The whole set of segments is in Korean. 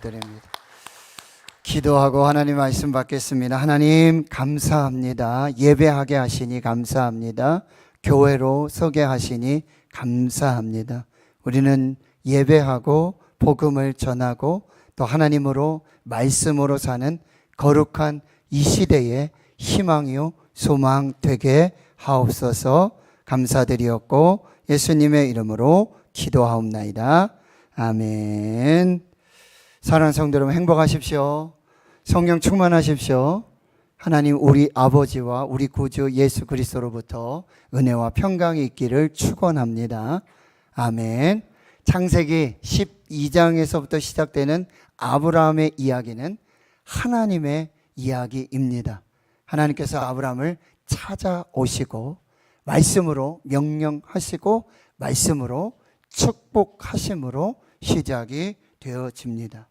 드립니다. 기도하고 하나님 말씀 받겠습니다. 하나님 감사합니다. 예배하게 하시니 감사합니다. 교회로 서게 하시니 감사합니다. 우리는 예배하고 복음을 전하고 또 하나님으로 말씀으로 사는 거룩한 이 시대에 희망이요 소망 되게 하옵소서. 감사드리었고 예수님의 이름으로 기도하옵나이다. 아멘. 사랑하는 성도 여러분, 행복하십시오. 성령 충만하십시오. 하나님 우리 아버지와 우리 구주 예수 그리스도로부터 은혜와 평강이 있기를 축원합니다. 아멘. 창세기 12장에서부터 시작되는 아브라함의 이야기는 하나님의 이야기입니다. 하나님께서 아브라함을 찾아오시고 말씀으로 명령하시고 말씀으로 축복하심으로 시작이 되어집니다.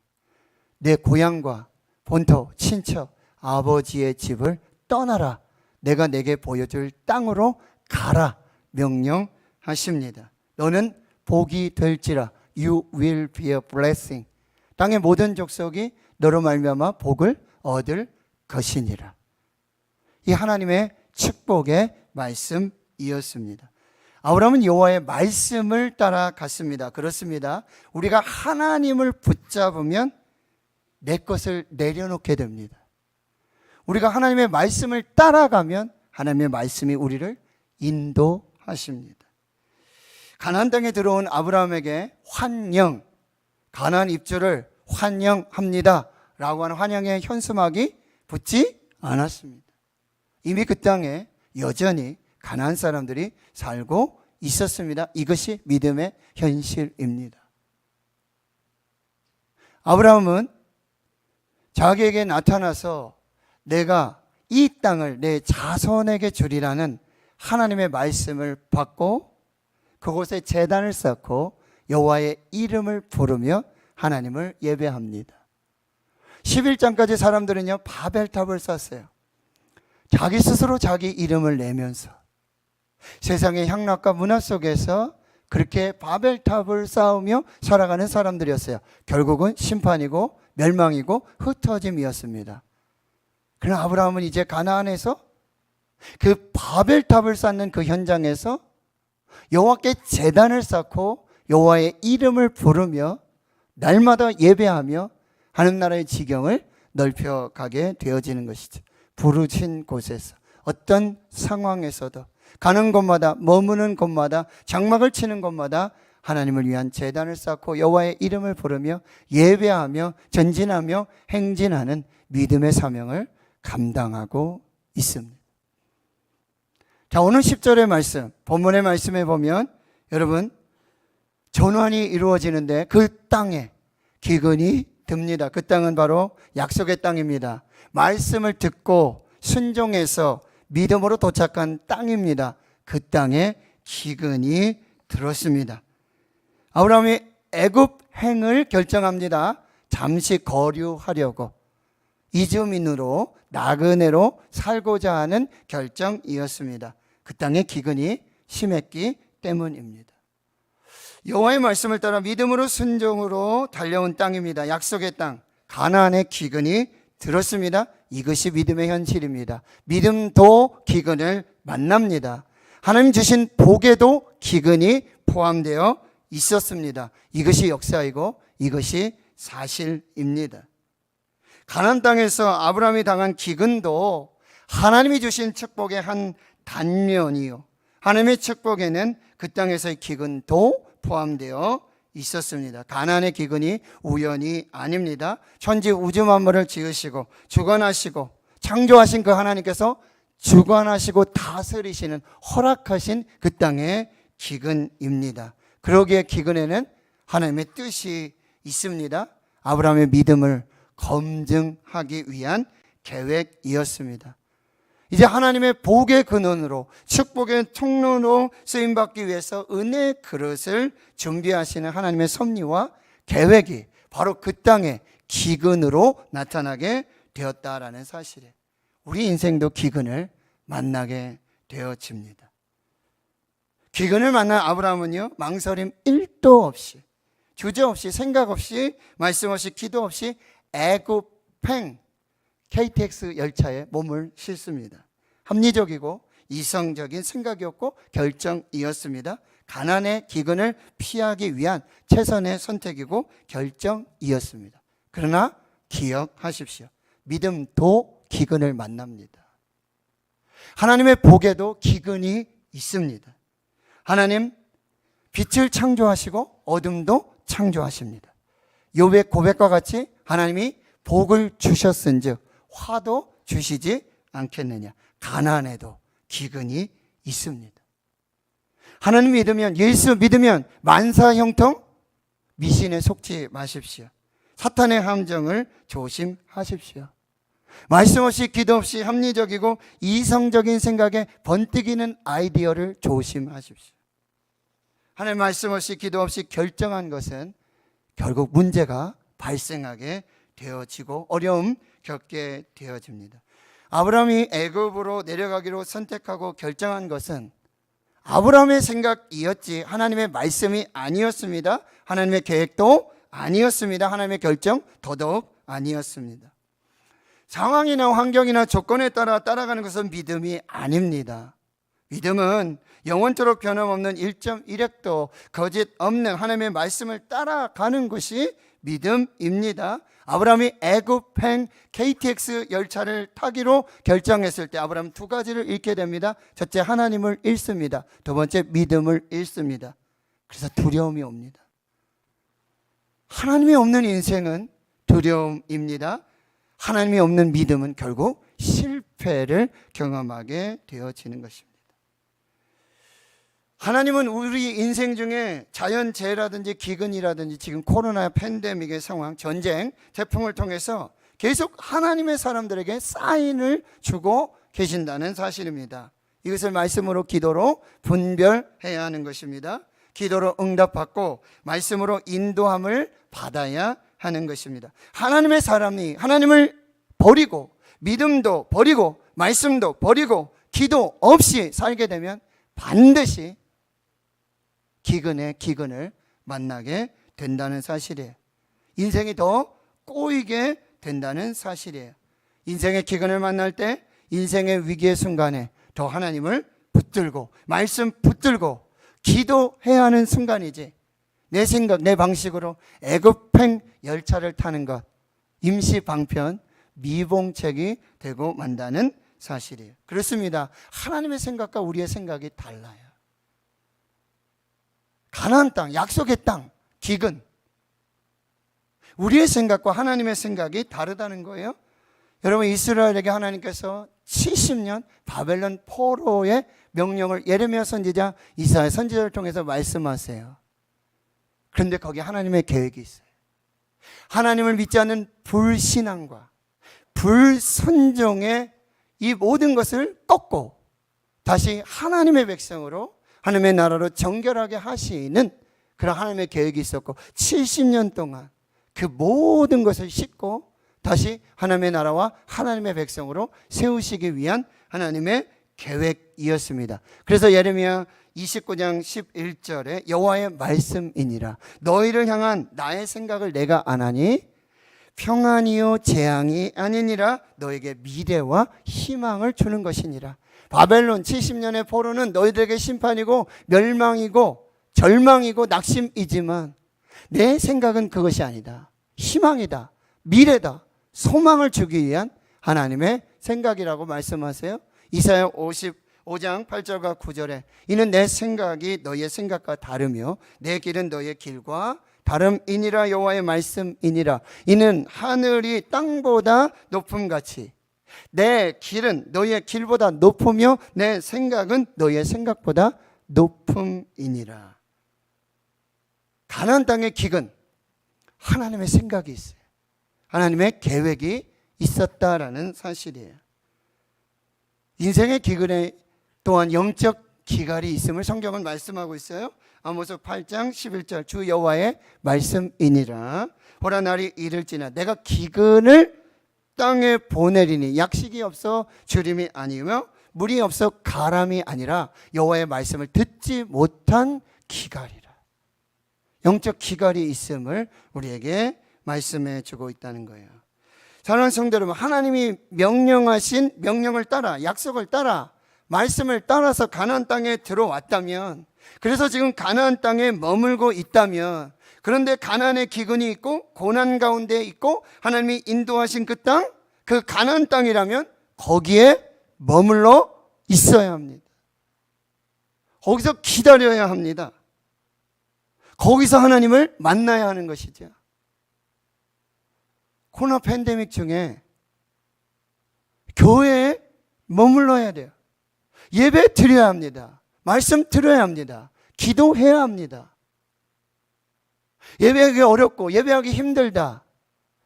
내 고향과 본토, 친척, 아버지의 집을 떠나라. 내가 내게 보여줄 땅으로 가라. 명령하십니다. 너는 복이 될지라. You will be a blessing. 땅의 모든 족속이 너로 말미암아 복을 얻을 것이니라. 이 하나님의 축복의 말씀이었습니다. 아브라함은 여호와의 말씀을 따라갔습니다. 그렇습니다. 우리가 하나님을 붙잡으면 내 것을 내려놓게 됩니다. 우리가 하나님의 말씀을 따라가면 하나님의 말씀이 우리를 인도하십니다. 가나안 땅에 들어온 아브라함에게 환영, 가나안 입주를 환영합니다 라고 하는 환영의 현수막이 붙지 않았습니다. 이미 그 땅에 여전히 가나안 사람들이 살고 있었습니다. 이것이 믿음의 현실입니다. 아브라함은 자기에게 나타나서 내가 이 땅을 내 자손에게 주리라는 하나님의 말씀을 받고 그곳에 제단을 쌓고 여호와의 이름을 부르며 하나님을 예배합니다. 11장까지 사람들은요 바벨탑을 쌓았어요. 자기 스스로 자기 이름을 내면서 세상의 향락과 문화 속에서 그렇게 바벨탑을 쌓으며 살아가는 사람들이었어요. 결국은 심판이고 멸망이고 흩어짐이었습니다. 그러나 아브라함은 이제 가나안에서 그 바벨탑을 쌓는 그 현장에서 여호와께 제단을 쌓고 여호와의 이름을 부르며 날마다 예배하며 하는 나라의 지경을 넓혀가게 되어지는 것이죠. 부르신 곳에서 어떤 상황에서도 가는 곳마다 머무는 곳마다 장막을 치는 곳마다 하나님을 위한 제단을 쌓고 여호와의 이름을 부르며 예배하며 전진하며 행진하는 믿음의 사명을 감당하고 있습니다. 자, 오늘 10절의 말씀, 본문의 말씀에 보면 여러분 전환이 이루어지는데 그 땅에 기근이 듭니다. 그 땅은 바로 약속의 땅입니다. 말씀을 듣고 순종해서 믿음으로 도착한 땅입니다. 그 땅에 기근이 들었습니다. 아브라함이 애굽행을 결정합니다. 잠시 거류하려고 이주민으로 나그네로 살고자 하는 결정이었습니다. 그 땅에 기근이 심했기 때문입니다. 여호와의 말씀을 따라 믿음으로 순종으로 달려온 땅입니다. 약속의 땅 가나안의 기근이 들었습니다. 이것이 믿음의 현실입니다. 믿음도 기근을 만납니다. 하나님 주신 복에도 기근이 포함되어 있었습니다. 이것이 역사이고 이것이 사실입니다. 가나안 땅에서 아브라함이 당한 기근도 하나님이 주신 축복의 한 단면이요. 하나님의 축복에는 그 땅에서의 기근도 포함되어 있었습니다. 가나안의 기근이 우연이 아닙니다. 천지 우주 만물을 지으시고 주관하시고 창조하신 그 하나님께서 주관하시고 다스리시는 허락하신 그 땅의 기근입니다. 그러기에 기근에는 하나님의 뜻이 있습니다. 아브라함의 믿음을 검증하기 위한 계획이었습니다. 이제 하나님의 복의 근원으로 축복의 통로로 쓰임받기 위해서 은혜의 그릇을 준비하시는 하나님의 섭리와 계획이 바로 그 땅에 기근으로 나타나게 되었다라는 사실에 우리 인생도 기근을 만나게 되어집니다. 기근을 만난 아브라함은요 망설임 1도 없이 주저없이 생각 없이 말씀 없이 기도 없이 애굽행 KTX 열차에 몸을 싣습니다. 합리적이고 이성적인 생각이었고 결정이었습니다. 가난의 기근을 피하기 위한 최선의 선택이고 결정이었습니다. 그러나 기억하십시오. 믿음도 기근을 만납니다. 하나님의 복에도 기근이 있습니다. 하나님 빛을 창조하시고 어둠도 창조하십니다. 욥의 고백과 같이 하나님이 복을 주셨은즉 화도 주시지 않겠느냐. 가난에도 기근이 있습니다. 하나님 믿으면, 예수 믿으면 만사형통 미신에 속지 마십시오. 사탄의 함정을 조심하십시오. 말씀 없이 기도 없이 합리적이고 이성적인 생각에 번뜩이는 아이디어를 조심하십시오. 하나님 말씀 없이 기도 없이 결정한 것은 결국 문제가 발생하게 되어지고 어려움 겪게 되어집니다. 아브라함이 애굽으로 내려가기로 선택하고 결정한 것은 아브라함의 생각이었지 하나님의 말씀이 아니었습니다. 하나님의 계획도 아니었습니다. 하나님의 결정 더더욱 아니었습니다. 상황이나 환경이나 조건에 따라 따라가는 것은 믿음이 아닙니다. 믿음은 영원토록 변함없는 1.1핵도 거짓 없는 하나님의 말씀을 따라가는 것이 믿음입니다. 아브라함이 애굽행 KTX 열차를 타기로 결정했을 때 아브라함은 두 가지를 잃게 됩니다. 첫째, 하나님을 잃습니다. 두 번째, 믿음을 잃습니다. 그래서 두려움이 옵니다. 하나님이 없는 인생은 두려움입니다. 하나님이 없는 믿음은 결국 실패를 경험하게 되어지는 것입니다. 하나님은 우리 인생 중에 자연재해라든지 기근이라든지 지금 코로나 팬데믹의 상황, 전쟁, 태풍을 통해서 계속 하나님의 사람들에게 사인을 주고 계신다는 사실입니다. 이것을 말씀으로 기도로 분별해야 하는 것입니다. 기도로 응답받고 말씀으로 인도함을 받아야 하는 것입니다. 하나님의 사람이 하나님을 버리고 믿음도 버리고 말씀도 버리고 기도 없이 살게 되면 반드시 기근을 만나게 된다는 사실이에요. 인생이 더 꼬이게 된다는 사실이에요. 인생의 기근을 만날 때 인생의 위기의 순간에 더 하나님을 붙들고 말씀 붙들고 기도해야 하는 순간이지 내 생각 내 방식으로 애굽행 열차를 타는 것 임시 방편 미봉책이 되고 만다는 사실이에요. 그렇습니다. 하나님의 생각과 우리의 생각이 달라요. 가나안 땅, 약속의 땅, 기근. 우리의 생각과 하나님의 생각이 다르다는 거예요. 여러분, 이스라엘에게 하나님께서 70년 바벨론 포로의 명령을 예레미야 선지자, 이사야 선지자를 통해서 말씀하세요. 그런데 거기 하나님의 계획이 있어요. 하나님을 믿지 않는 불신앙과 불순종의 이 모든 것을 꺾고 다시 하나님의 백성으로 하나님의 나라로 정결하게 하시는 그런 하나님의 계획이 있었고 70년 동안 그 모든 것을 싣고 다시 하나님의 나라와 하나님의 백성으로 세우시기 위한 하나님의 계획이었습니다. 그래서 예레미야 29장 11절에 여호와의 말씀이니라 너희를 향한 나의 생각을 내가 아나니 평안이요 재앙이 아니니라 너에게 미래와 희망을 주는 것이니라. 바벨론 70년의 포로는 너희들에게 심판이고 멸망이고 절망이고 낙심이지만 내 생각은 그것이 아니다. 희망이다. 미래다. 소망을 주기 위한 하나님의 생각이라고 말씀하세요. 이사야 55장 8절과 9절에 이는 내 생각이 너희의 생각과 다르며 내 길은 너희의 길과 다름이니라 여호와의 말씀이니라. 이는 하늘이 땅보다 높음같이 내 길은 너희의 길보다 높으며 내 생각은 너희의 생각보다 높음이니라. 가나안 땅의 기근, 하나님의 생각이 있어요. 하나님의 계획이 있었다라는 사실이에요. 인생의 기근에 또한 영적 기갈이 있음을 성경은 말씀하고 있어요. 아모스 8장 11절 주 여호와의 말씀이니라. 보라 날이 이를지나 내가 기근을 땅에 보내리니 약식이 없어 주림이 아니며 물이 없어 가람이 아니라 여호와의 말씀을 듣지 못한 기갈이라. 영적 기갈이 있음을 우리에게 말씀해 주고 있다는 거예요. 사랑하는 성도 여러분, 하나님이 명령하신 명령을 따라, 약속을 따라, 말씀을 따라서 가나안 땅에 들어왔다면, 그래서 지금 가나안 땅에 머물고 있다면, 그런데 가나안의 기근이 있고 고난 가운데 있고 하나님이 인도하신 그 땅, 그 가나안 땅이라면 거기에 머물러 있어야 합니다. 거기서 기다려야 합니다. 거기서 하나님을 만나야 하는 것이죠. 코로나 팬데믹 중에 교회에 머물러야 돼요. 예배 드려야 합니다. 말씀 들어야 합니다. 기도해야 합니다. 예배하기 어렵고 예배하기 힘들다,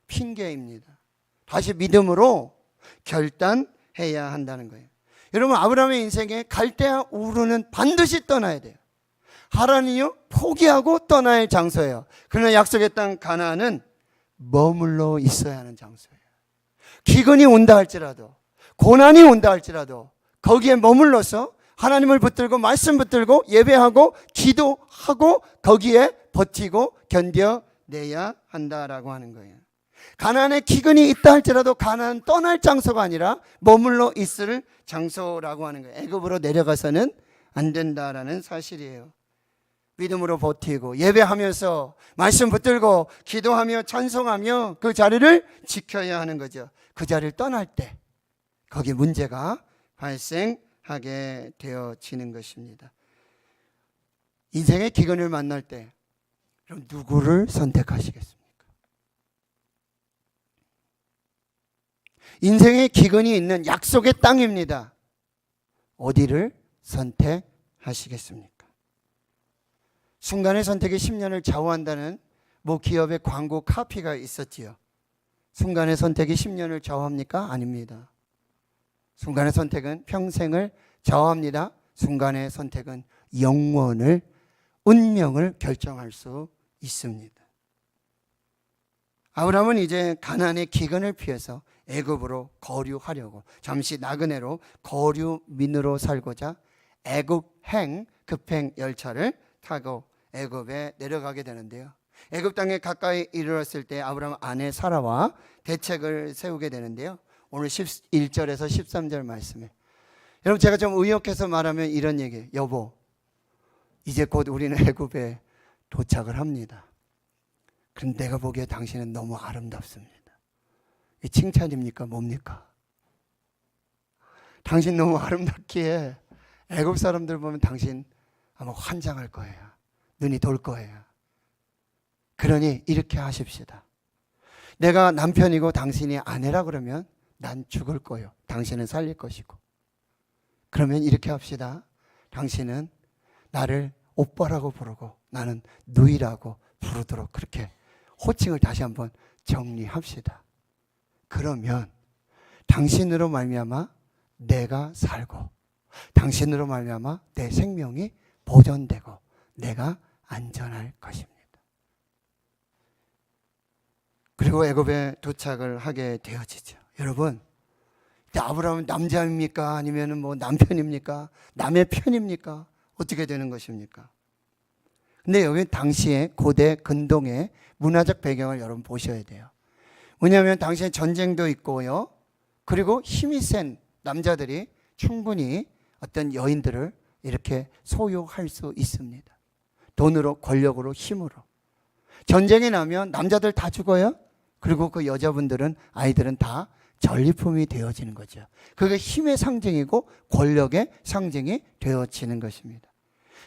핑계입니다. 다시 믿음으로 결단해야 한다는 거예요. 여러분, 아브라함의 인생에 갈대아 우르는 반드시 떠나야 돼요. 하란이요, 포기하고 떠나야 할 장소예요. 그러나 약속의 땅 가나안은 머물러 있어야 하는 장소예요. 기근이 온다 할지라도, 고난이 온다 할지라도 거기에 머물러서 하나님을 붙들고 말씀 붙들고 예배하고 기도하고 거기에 버티고 견뎌내야 한다라고 하는 거예요. 가나안에 기근이 있다 할지라도 가나안 떠날 장소가 아니라 머물러 있을 장소라고 하는 거예요. 애굽으로 내려가서는 안 된다라는 사실이에요. 믿음으로 버티고 예배하면서 말씀 붙들고 기도하며 찬송하며 그 자리를 지켜야 하는 거죠. 그 자리를 떠날 때 거기 문제가 발생하게 되어지는 것입니다. 인생의 기근을 만날 때 그럼 누구를 선택하시겠습니까? 인생의 기근이 있는 약속의 땅입니다. 어디를 선택하시겠습니까? 순간의 선택이 10년을 좌우한다는 모 기업의 광고 카피가 있었지요. 순간의 선택이 10년을 좌우합니까? 아닙니다. 순간의 선택은 평생을 좌우합니다. 순간의 선택은 영원을, 운명을 결정할 수 있습니다. 아브라함은 이제 가나안의 기근을 피해서 애굽으로 거류하려고, 잠시 나그네로 거류민으로 살고자 애굽행 급행 열차를 타고 애굽에 내려가게 되는데요. 애굽 땅에 가까이 이르렀을 때 아브라함 아내 사라와 대책을 세우게 되는데요. 오늘 11절에서 13절 말씀에, 여러분, 제가 좀 의역해서 말하면 이런 얘기예요. 여보, 이제 곧 우리는 애굽에 도착을 합니다. 그럼 내가 보기에 당신은 너무 아름답습니다. 이 칭찬입니까? 뭡니까? 당신 너무 아름답기에 애굽 사람들 보면 당신 아마 환장할 거예요. 눈이 돌 거예요. 그러니 이렇게 하십시다. 내가 남편이고 당신이 아내라 그러면 난 죽을 거예요. 당신은 살릴 것이고. 그러면 이렇게 합시다. 당신은 나를 오빠라고 부르고 나는 누이라고 부르도록 그렇게 호칭을 다시 한번 정리합시다. 그러면 당신으로 말미암아 내가 살고 당신으로 말미암아 내 생명이 보존되고 내가 안전할 것입니다. 그리고 애굽에 도착을 하게 되어지죠. 여러분, 아브라함은 남자입니까? 아니면 뭐 남편입니까? 남의 편입니까? 어떻게 되는 것입니까? 근데 여기 당시에 고대 근동의 문화적 배경을 여러분 보셔야 돼요. 왜냐하면 당시에 전쟁도 있고요. 그리고 힘이 센 남자들이 충분히 어떤 여인들을 이렇게 소유할 수 있습니다. 돈으로, 권력으로, 힘으로. 전쟁이 나면 남자들 다 죽어요. 그리고 그 여자분들은, 아이들은 다 전리품이 되어지는 거죠. 그게 힘의 상징이고 권력의 상징이 되어지는 것입니다.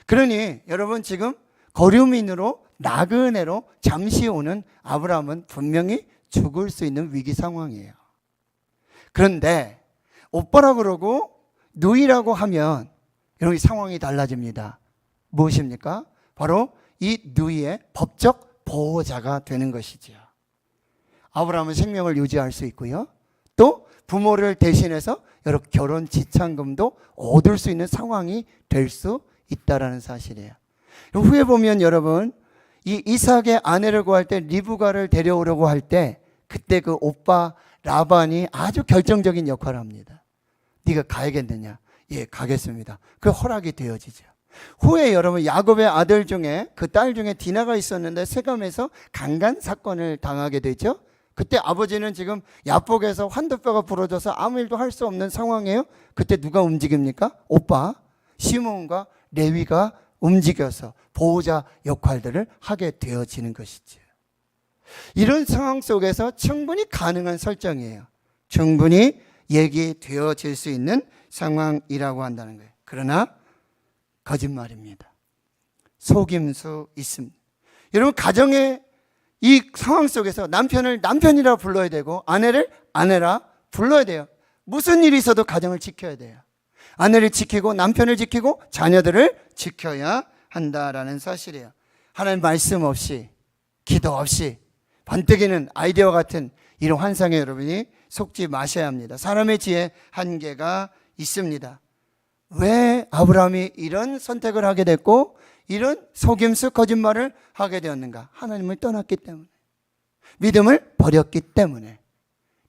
그러니 여러분, 지금 거류민으로 나그네로 잠시 오는 아브라함은 분명히 죽을 수 있는 위기 상황이에요. 그런데 오빠라 그러고 누이라고 하면 여러분 상황이 달라집니다. 무엇입니까? 바로 이 누이의 법적 보호자가 되는 것이죠. 아브라함은 생명을 유지할 수 있고요. 또 부모를 대신해서 여러 결혼 지참금도 얻을 수 있는 상황이 될 수 있다는 사실이에요. 후에 보면 여러분, 이 이삭의 아내를 구할 때 리브가를 데려오려고 할 때 그때 그 오빠 라반이 아주 결정적인 역할을 합니다. 네가 가야겠느냐? 예, 가겠습니다. 그 허락이 되어지죠. 후에 여러분 야곱의 아들 중에 그 딸 중에 디나가 있었는데 세겜에서 강간 사건을 당하게 되죠. 그때 아버지는 지금 야복에서 환도뼈가 부러져서 아무 일도 할 수 없는 상황이에요. 그때 누가 움직입니까? 오빠 시몬과 레위가 움직여서 보호자 역할들을 하게 되어지는 것이죠. 이런 상황 속에서 충분히 가능한 설정이에요. 충분히 얘기되어질 수 있는 상황이라고 한다는 거예요. 그러나 거짓말입니다. 속임수 있습니다. 여러분 가정의 이 상황 속에서 남편을 남편이라 불러야 되고 아내를 아내라 불러야 돼요. 무슨 일이 있어도 가정을 지켜야 돼요. 아내를 지키고 남편을 지키고 자녀들을 지켜야 한다라는 사실이에요. 하나님 말씀 없이 기도 없이 번뜩이는 아이디어 같은 이런 환상에 여러분이 속지 마셔야 합니다. 사람의 지혜 한계가 있습니다. 왜 아브라함이 이런 선택을 하게 됐고 이런 속임수 거짓말을 하게 되었는가? 하나님을 떠났기 때문에, 믿음을 버렸기 때문에,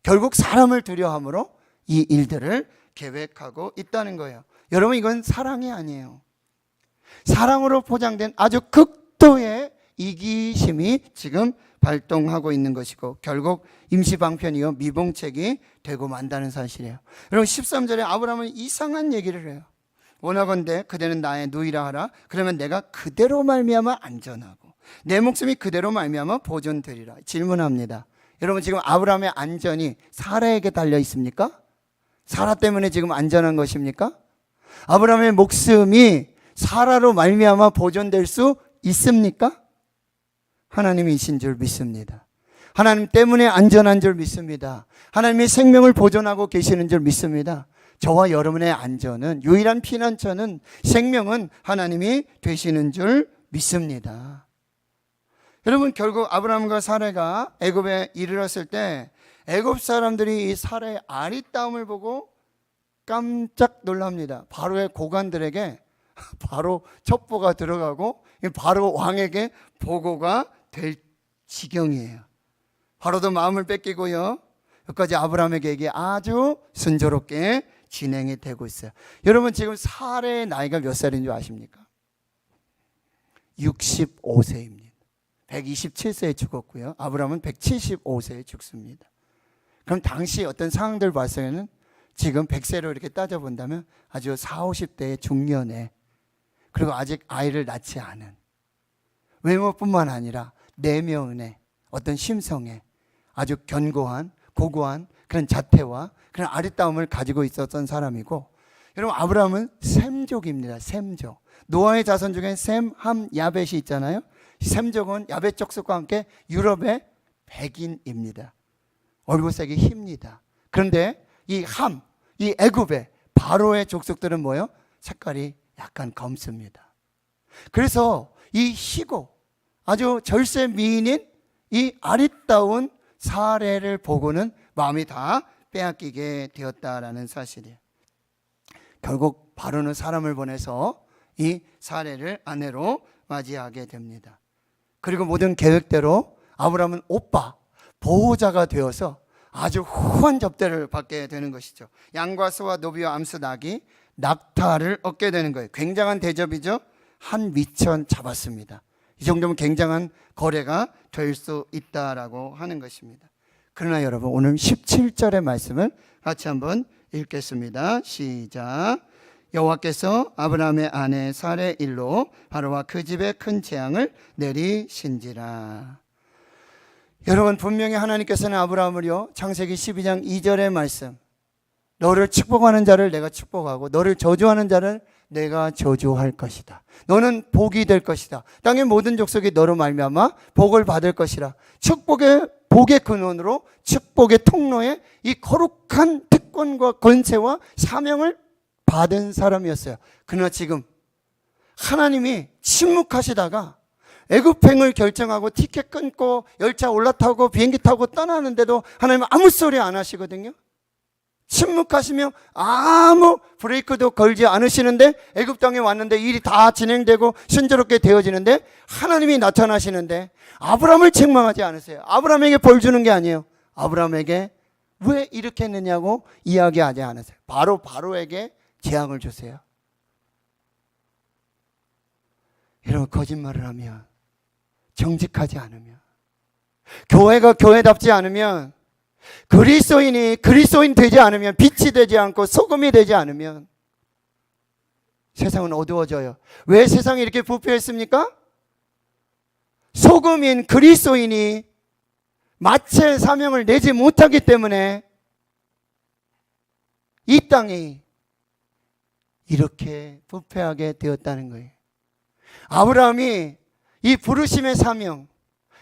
결국 사람을 두려워함으로 이 일들을 계획하고 있다는 거예요. 여러분 이건 사랑이 아니에요. 사랑으로 포장된 아주 극도의 이기심이 지금 발동하고 있는 것이고 결국 임시방편이요 미봉책이 되고 만다는 사실이에요. 여러분 13절에 아브라함은 이상한 얘기를 해요. 원하건대 그대는 나의 누이라 하라. 그러면 내가 그대로 말미암아 안전하고 내 목숨이 그대로 말미암아 보존되리라. 질문합니다. 여러분 지금 아브라함의 안전이 사라에게 달려 있습니까? 사라 때문에 지금 안전한 것입니까? 아브라함의 목숨이 사라로 말미암아 보존될 수 있습니까? 하나님이신 줄 믿습니다. 하나님 때문에 안전한 줄 믿습니다. 하나님의 생명을 보존하고 계시는 줄 믿습니다. 저와 여러분의 안전은, 유일한 피난처는, 생명은 하나님이 되시는 줄 믿습니다. 여러분 결국 아브라함과 사라가 애굽에 이르렀을 때 애굽 사람들이 이 사라의 아리따움을 보고 깜짝 놀랍니다. 바로의 고관들에게 바로 첩보가 들어가고 바로 왕에게 보고가 될 지경이에요. 바로도 마음을 뺏기고요. 여기까지 아브라함에게 아주 순조롭게 진행이 되고 있어요. 여러분 지금 사라의 나이가 몇 살인 줄 아십니까? 65세입니다. 127세에 죽었고요. 아브라함은 175세에 죽습니다. 그럼 당시 어떤 상황들 봤을 때는 지금 100세로 이렇게 따져본다면 아주 40, 50대의 중년에, 그리고 아직 아이를 낳지 않은, 외모뿐만 아니라 내면의 어떤 심성에 아주 견고한 고고한 그런 자태와 그런 아리따움을 가지고 있었던 사람이고, 여러분 아브라함은 셈족입니다. 셈족. 노아의 자손 중에 셈, 함, 야벳이 있잖아요. 셈족은 야벳 족속과 함께 유럽의 백인입니다. 얼굴색이 힙니다. 그런데 이 함, 이 애굽의 바로의 족속들은 뭐예요? 색깔이 약간 검습니다. 그래서 이 희고 아주 절세 미인인 이 아리따운 사례를 보고는 마음이 다 빼앗기게 되었다라는 사실이에요. 결국 바로는 사람을 보내서 이 사례를 아내로 맞이하게 됩니다. 그리고 모든 계획대로 아브라함은 오빠, 보호자가 되어서 아주 후한 접대를 받게 되는 것이죠. 양과 소와 노비와 암수 낙이 낙타를 얻게 되는 거예요. 굉장한 대접이죠. 한 미천 잡았습니다. 이 정도면 굉장한 거래가 될 수 있다라고 하는 것입니다. 그러나 여러분 오늘 17절의 말씀을 같이 한번 읽겠습니다. 시작. 여호와께서 아브라함의 아내 사레 일로 바로와 그 집에 큰 재앙을 내리신지라. 여러분 분명히 하나님께서는 아브라함을요, 창세기 12장 2절의 말씀, 너를 축복하는 자를 내가 축복하고 너를 저주하는 자를 내가 저주할 것이다. 너는 복이 될 것이다. 땅의 모든 족속이 너로 말미암아 복을 받을 것이라. 축복의 복의 근원으로 축복의 통로에 이 거룩한 특권과 권세와 사명을 받은 사람이었어요. 그러나 지금 하나님이 침묵하시다가 애굽행을 결정하고 티켓 끊고 열차 올라타고 비행기 타고 떠나는데도 하나님은 아무 소리 안 하시거든요. 침묵하시며 아무 브레이크도 걸지 않으시는데 애굽 땅에 왔는데 일이 다 진행되고 순조롭게 되어지는데 하나님이 나타나시는데 아브라함을 책망하지 않으세요. 아브라함에게 벌 주는 게 아니에요. 아브라함에게 왜 이렇게 했느냐고 이야기하지 않으세요. 바로에게 재앙을 주세요. 이런 거짓말을 하면, 정직하지 않으면, 교회가 교회답지 않으면, 그리스도인이 그리스도인 되지 않으면, 빛이 되지 않고 소금이 되지 않으면 세상은 어두워져요. 왜 세상이 이렇게 부패했습니까? 소금인 그리스도인이 마채 사명을 내지 못하기 때문에 이 땅이 이렇게 부패하게 되었다는 거예요. 아브라함이 이 부르심의 사명,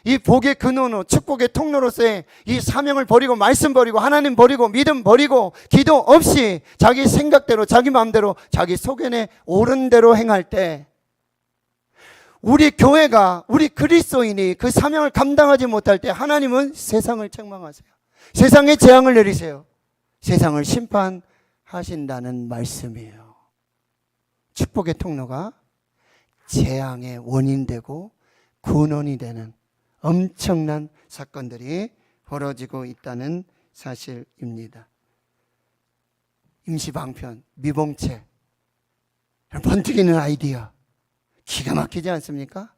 이 복의 근원으로, 축복의 통로로서의 이 사명을 버리고, 말씀 버리고, 하나님 버리고, 믿음 버리고, 기도 없이 자기 생각대로, 자기 마음대로, 자기 소견에 옳은 대로 행할 때, 우리 교회가, 우리 그리스도인이 그 사명을 감당하지 못할 때 하나님은 세상을 책망하세요. 세상에 재앙을 내리세요. 세상을 심판하신다는 말씀이에요. 축복의 통로가 재앙의 원인되고 근원이 되는 엄청난 사건들이 벌어지고 있다는 사실입니다. 임시방편, 미봉책, 번뜩이는 아이디어 기가 막히지 않습니까?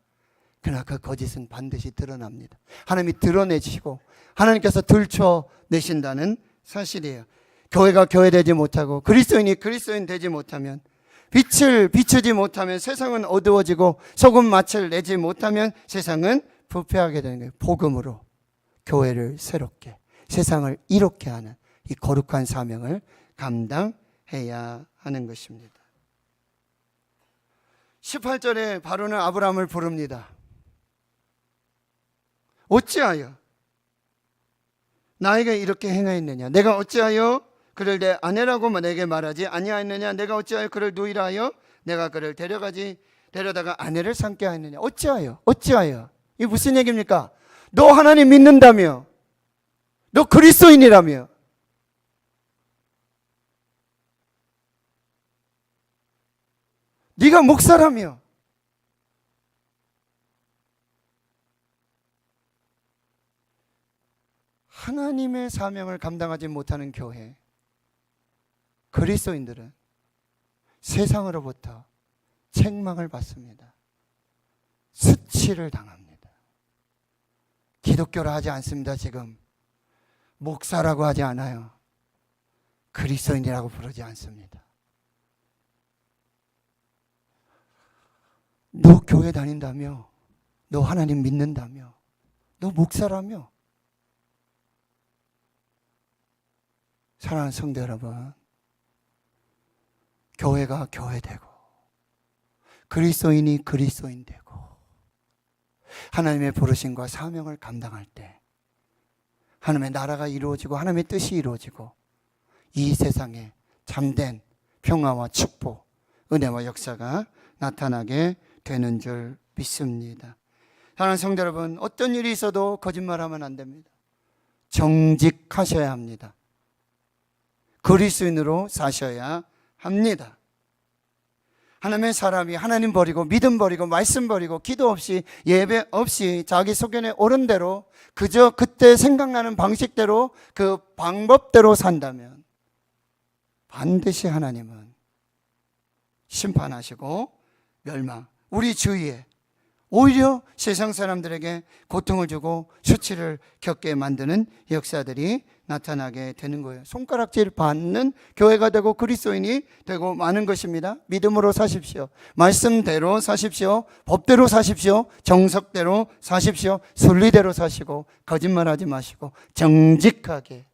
그러나 그 거짓은 반드시 드러납니다. 하나님이 드러내시고 하나님께서 들춰내신다는 사실이에요. 교회가 교회되지 못하고 그리스도인이 그리스도인 되지 못하면, 빛을 비추지 못하면 세상은 어두워지고, 소금 맛을 내지 못하면 세상은 부패하게 되는 거예요. 복음으로 교회를 새롭게, 세상을 이롭게 하는 이 거룩한 사명을 감당해야 하는 것입니다. 18절에 바로는 아브라함을 부릅니다. 어찌하여 나에게 이렇게 행하였느냐? 내가 어찌하여 그를 내 아내라고 내게 말하지 아니하였느냐? 내가 어찌하여 그를 누이라 하여 내가 그를 데려다가 아내를 삼게 하였느냐? 어찌하여? 이게 무슨 얘기입니까? 너 하나님 믿는다며, 너 그리스도인이라며, 네가 목사라며, 하나님의 사명을 감당하지 못하는 교회, 그리스도인들은 세상으로부터 책망을 받습니다. 수치를 당합니다. 기독교라 하지 않습니다. 지금 목사라고 하지 않아요. 그리스도인이라고 부르지 않습니다. 너 교회 다닌다며, 너 하나님 믿는다며, 너 목사라며. 사랑하는 성도 여러분, 교회가 교회되고 그리스도인이 그리스도인 되고 하나님의 부르심과 사명을 감당할 때 하나님의 나라가 이루어지고 하나님의 뜻이 이루어지고 이 세상에 참된 평화와 축복, 은혜와 역사가 나타나게 되는 줄 믿습니다. 사랑하는 성도 여러분, 어떤 일이 있어도 거짓말하면 안 됩니다. 정직하셔야 합니다. 그리스도인으로 사셔야 합니다. 하나님의 사람이 하나님 버리고 믿음 버리고 말씀 버리고 기도 없이 예배 없이 자기 소견에 옳은 대로 그저 그때 생각나는 방식대로 그 방법대로 산다면 반드시 하나님은 심판하시고 멸망, 우리 주위에 오히려 세상 사람들에게 고통을 주고 수치를 겪게 만드는 역사들이 나타나게 되는 거예요. 손가락질 받는 교회가 되고 그리스도인이 되고 마는 것입니다. 믿음으로 사십시오. 말씀대로 사십시오. 법대로 사십시오. 정석대로 사십시오. 순리대로 사시고 거짓말하지 마시고 정직하게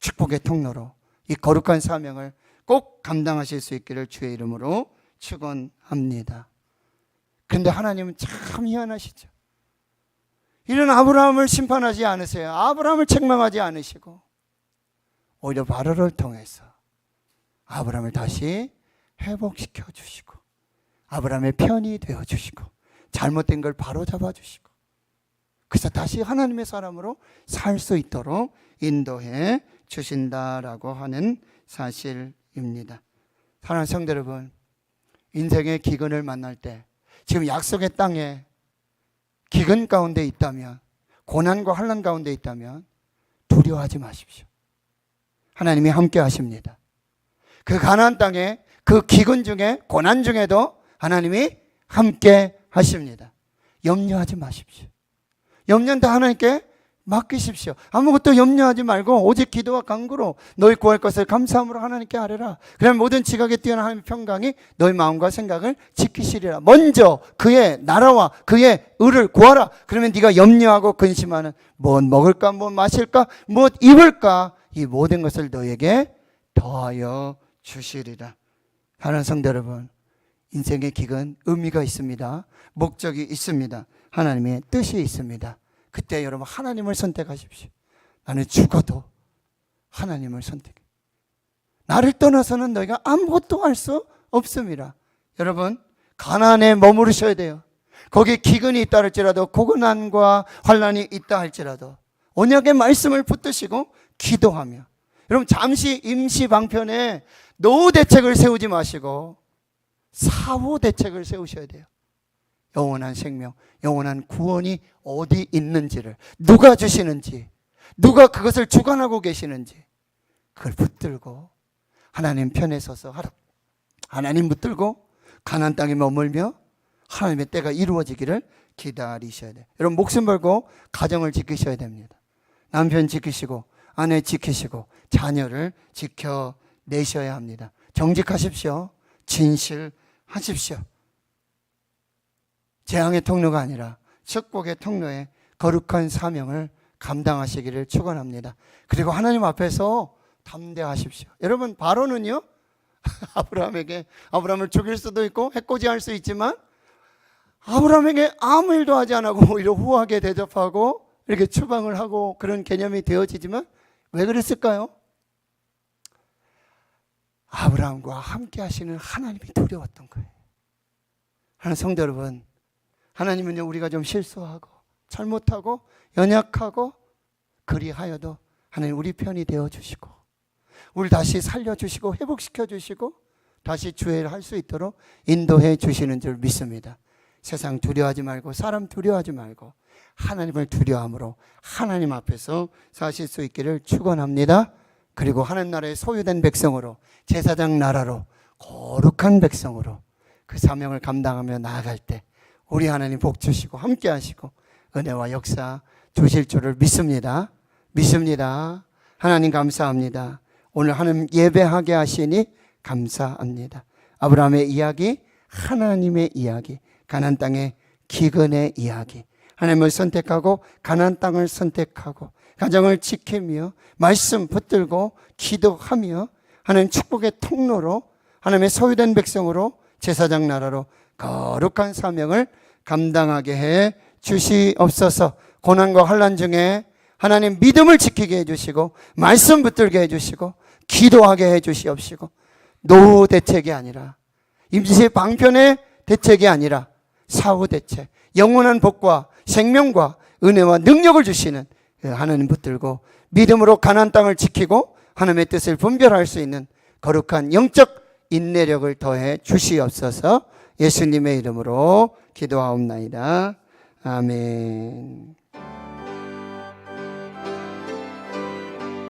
축복의 통로로 이 거룩한 사명을 꼭 감당하실 수 있기를 주의 이름으로 축원합니다. 그런데 하나님은 참 희한하시죠. 이런 아브라함을 심판하지 않으세요. 아브라함을 책망하지 않으시고 오히려 바로를 통해서 아브라함을 다시 회복시켜 주시고 아브라함의 편이 되어 주시고 잘못된 걸 바로 잡아 주시고 그래서 다시 하나님의 사람으로 살 수 있도록 인도해 주신다라고 하는 사실입니다. 사랑하는 성도 여러분, 인생의 기근을 만날 때 지금 약속의 땅에 기근 가운데 있다면, 고난과 환난 가운데 있다면 두려워하지 마십시오. 하나님이 함께 하십니다. 그 가나안 땅에 그 기근 중에 고난 중에도 하나님이 함께 하십니다. 염려하지 마십시오. 염려는 다 하나님께 맡기십시오. 아무것도 염려하지 말고 오직 기도와 간구로 너희 구할 것을 감사함으로 하나님께 아뢰라. 그러면 모든 지각에 뛰어난 하나님의 평강이 너희 마음과 생각을 지키시리라. 먼저 그의 나라와 그의 의를 구하라. 그러면 네가 염려하고 근심하는 무엇 먹을까, 무엇 마실까, 무엇 입을까, 이 모든 것을 너에게 더하여 주시리라. 사랑하는 성도 여러분, 인생의 길은 의미가 있습니다. 목적이 있습니다. 하나님의 뜻이 있습니다. 그때 여러분 하나님을 선택하십시오. 나는 죽어도 하나님을 선택해. 나를 떠나서는 너희가 아무것도 할 수 없습니다. 여러분, 가나안에 머무르셔야 돼요. 거기에 기근이 있다 할지라도, 고난과 환난이 있다 할지라도 언약의 말씀을 붙드시고 기도하며, 여러분 잠시 임시 방편에 노후 대책을 세우지 마시고 사후 대책을 세우셔야 돼요. 영원한 생명, 영원한 구원이 어디 있는지를, 누가 주시는지, 누가 그것을 주관하고 계시는지 그걸 붙들고 하나님 편에 서서 하나님 붙들고 가나안 땅에 머물며 하나님의 때가 이루어지기를 기다리셔야 돼요. 여러분 목숨 걸고 가정을 지키셔야 됩니다. 남편 지키시고 아내 지키시고 자녀를 지켜내셔야 합니다. 정직하십시오. 진실하십시오. 재앙의 통로가 아니라 축복의 통로에 거룩한 사명을 감당하시기를 축원합니다. 그리고 하나님 앞에서 담대하십시오. 여러분 바로는요, 아브라함을 죽일 수도 있고 해코지할 수 있지만 아브라함에게 아무 일도 하지 않고 오히려 후하게 대접하고 이렇게 추방을 하고 그런 개념이 되어지지만 왜 그랬을까요? 아브라함과 함께 하시는 하나님이 두려웠던 거예요. 하나님 성도 여러분, 하나님은요, 우리가 좀 실수하고 잘못하고 연약하고 그리하여도 하나님 우리 편이 되어주시고 우리 다시 살려주시고 회복시켜주시고 다시 주회를 할 수 있도록 인도해 주시는 줄 믿습니다. 세상 두려워하지 말고 사람 두려워하지 말고 하나님을 두려워함으로 하나님 앞에서 사실 수 있기를 축원합니다. 그리고 하나님 나라의 소유된 백성으로, 제사장 나라로, 거룩한 백성으로 그 사명을 감당하며 나아갈 때 우리 하나님 복 주시고 함께 하시고 은혜와 역사 주실 줄을 믿습니다. 믿습니다. 하나님 감사합니다. 오늘 하나님 예배하게 하시니 감사합니다. 아브라함의 이야기, 하나님의 이야기, 가나안 땅의 기근의 이야기, 하나님을 선택하고 가나안 땅을 선택하고 가정을 지키며 말씀 붙들고 기도하며 하나님 축복의 통로로 하나님의 소유된 백성으로 제사장 나라로 거룩한 사명을 감당하게 해 주시옵소서. 고난과 환난 중에 하나님 믿음을 지키게 해주시고 말씀 붙들게 해주시고 기도하게 해주시옵시고 노후 대책이 아니라 임시 방편의 대책이 아니라 사후 대책, 영원한 복과 생명과 은혜와 능력을 주시는 하나님 붙들고 믿음으로 가나안 땅을 지키고 하나님의 뜻을 분별할 수 있는 거룩한 영적 인내력을 더해 주시옵소서. 예수님의 이름으로 기도하옵나이다. 아멘.